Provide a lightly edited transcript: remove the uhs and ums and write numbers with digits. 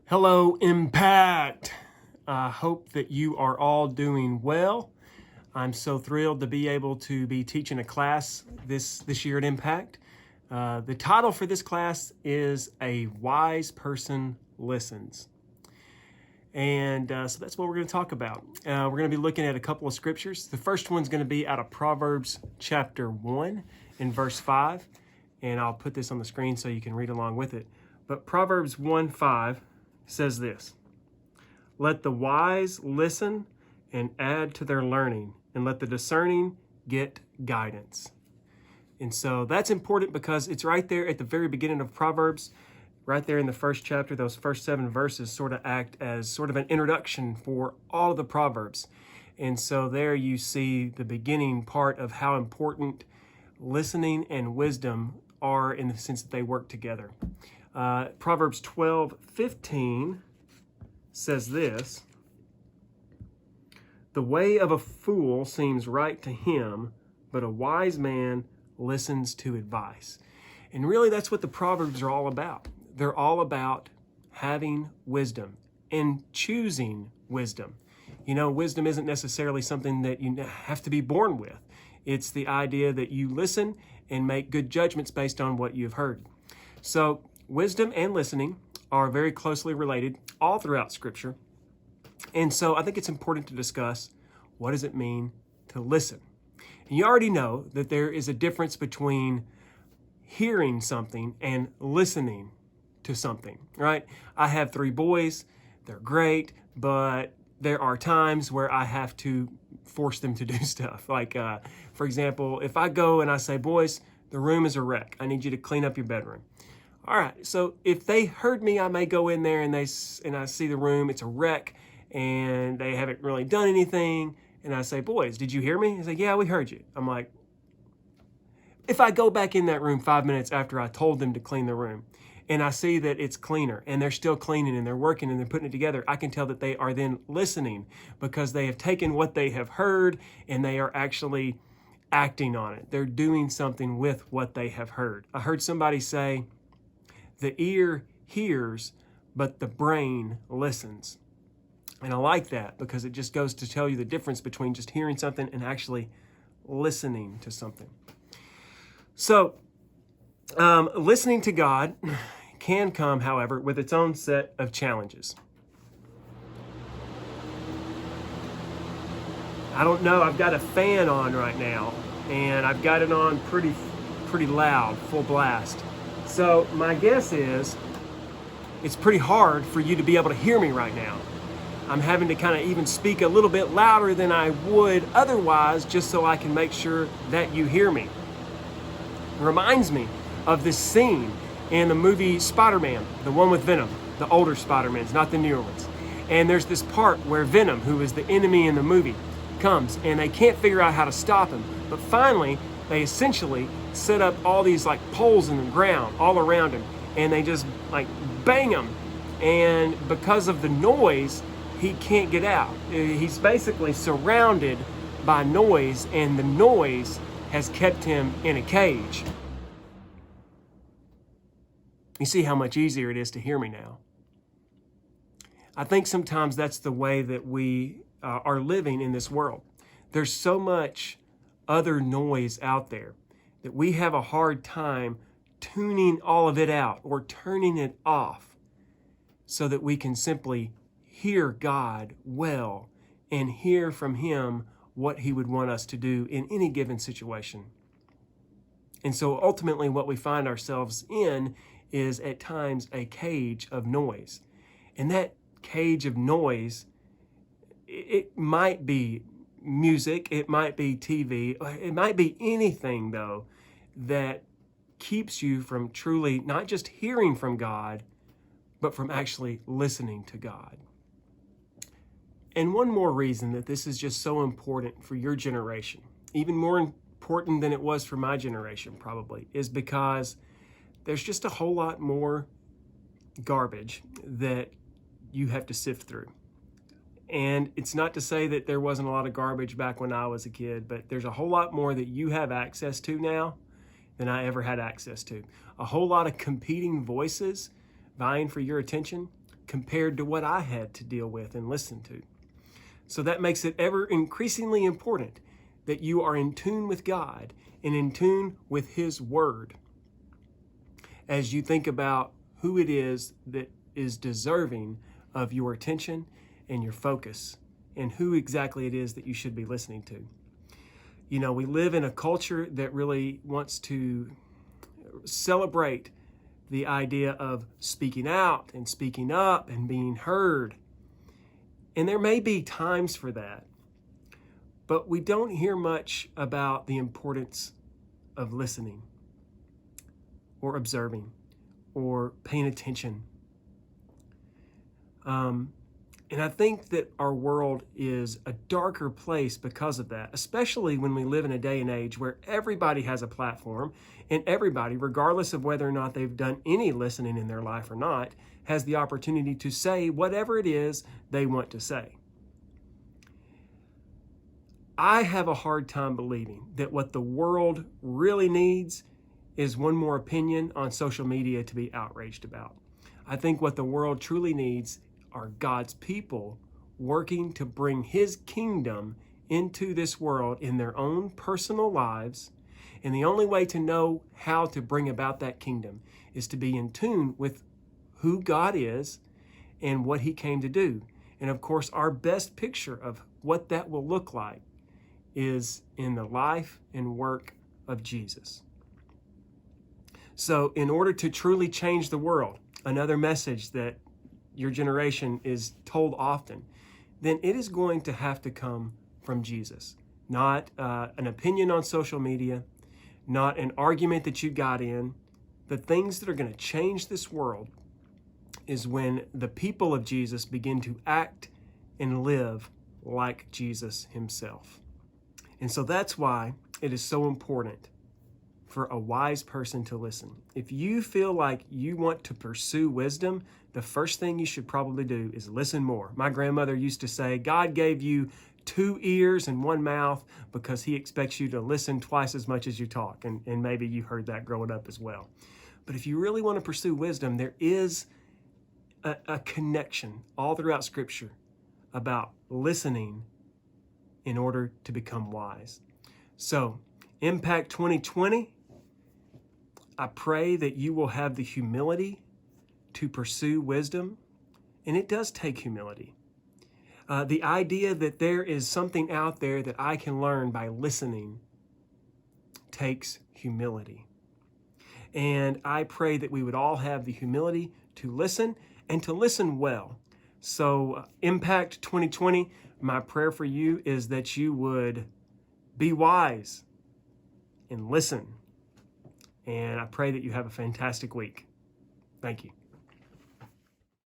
Hello, Impact. I hope that you are all doing well. I'm so thrilled to be able to be teaching a class this year at Impact. The title for this class is A Wise Person Listens. And so that's what we're going to talk about. We're going to be looking at a couple of scriptures. The first one's going to be out of Proverbs chapter 1 and verse 5. And I'll put this on the screen so you can read along with it. But Proverbs 1:5 says this: "Let the wise listen and add to their learning, and let the discerning get guidance." And so that's important because it's right there at the very beginning of Proverbs, right there in the first chapter. Those first 7 verses sort of act as sort of an introduction for all of the Proverbs. And so there you see the beginning part of how important listening and wisdom are in the sense that they work together. Proverbs 12:15 says this: "The way of a fool seems right to him, but a wise man listens to advice." And really, that's what the Proverbs are all about. They're all about having wisdom and choosing wisdom. You know, wisdom isn't necessarily something that you have to be born with. It's the idea that you listen and make good judgments based on what you've heard. So wisdom and listening are very closely related all throughout Scripture. And so I think it's important to discuss, what does it mean to listen? And you already know that there is a difference between hearing something and listening to something, right? I have 3 boys. They're great, but there are times where I have to force them to do stuff. Like, for example, if I go and I say, "Boys, the room is a wreck. I need you to clean up your bedroom." All right, so if they heard me, I may go in there and I see the room, it's a wreck, and they haven't really done anything. And I say, "Boys, did you hear me?" They say, "Yeah, we heard you." I'm like, if I go back in that room 5 minutes after I told them to clean the room, and I see that it's cleaner, and they're still cleaning, and they're working, and they're putting it together, I can tell that they are then listening, because they have taken what they have heard, and they are actually acting on it. They're doing something with what they have heard. I heard somebody say, "The ear hears, but the brain listens." And I like that, because it just goes to tell you the difference between just hearing something and actually listening to something. So, listening to God can come, however, with its own set of challenges. I don't know, I've got a fan on right now, and I've got it on pretty loud, full blast. So my guess is it's pretty hard for you to be able to hear me right now. I'm having to kind of even speak a little bit louder than I would otherwise, just so I can make sure that you hear me. It reminds me of this scene in the movie Spider-Man, the one with Venom, the older Spider-Mans, not the newer ones. And there's this part where Venom, who is the enemy in the movie, comes, and they can't figure out how to stop him. But finally, they essentially set up all these like poles in the ground all around him, and they just like bang him. And because of the noise, he can't get out. He's basically surrounded by noise, and the noise has kept him in a cage. You see how much easier it is to hear me now. I think sometimes that's the way that we are living in this world. There's so much other noise out there that we have a hard time tuning all of it out or turning it off, so that we can simply hear God well and hear from Him what He would want us to do in any given situation. And so ultimately what we find ourselves in is at times a cage of noise. And that cage of noise, it might be music, it might be TV, it might be anything though that keeps you from truly not just hearing from God, but from actually listening to God. And one more reason that this is just so important for your generation, even more important than it was for my generation probably, is because there's just a whole lot more garbage that you have to sift through. And it's not to say that there wasn't a lot of garbage back when I was a kid, but there's a whole lot more that you have access to now than I ever had access to. A whole lot of competing voices vying for your attention, compared to what I had to deal with and listen to. So that makes it ever increasingly important that you are in tune with God and in tune with His Word as you think about who it is that is deserving of your attention and your focus, and who exactly it is that you should be listening to. You know, we live in a culture that really wants to celebrate the idea of speaking out and speaking up and being heard. And there may be times for that, but we don't hear much about the importance of listening or observing or paying attention. And I think that our world is a darker place because of that, especially when we live in a day and age where everybody has a platform, and everybody, regardless of whether or not they've done any listening in their life or not, has the opportunity to say whatever it is they want to say. I have a hard time believing that what the world really needs is one more opinion on social media to be outraged about. I think what the world truly needs are God's people working to bring His kingdom into this world in their own personal lives. And the only way to know how to bring about that kingdom is to be in tune with who God is and what He came to do. And of course, our best picture of what that will look like is in the life and work of Jesus. So in order to truly change the world, another message that your generation is told often, then it is going to have to come from Jesus. Not an opinion on social media, not an argument that you got in. The things that are going to change this world is when the people of Jesus begin to act and live like Jesus Himself. And so that's why it is so important for a wise person to listen. If you feel like you want to pursue wisdom, the first thing you should probably do is listen more. My grandmother used to say, God gave you 2 ears and 1 mouth because He expects you to listen twice as much as you talk. And maybe you heard that growing up as well. But if you really want to pursue wisdom, there is a connection all throughout Scripture about listening in order to become wise. So, Impact 2020, I pray that you will have the humility to pursue wisdom, and it does take humility. The idea that there is something out there that I can learn by listening takes humility. And I pray that we would all have the humility to listen and to listen well. So Impact 2020, my prayer for you is that you would be wise and listen. And I pray that you have a fantastic week. Thank you.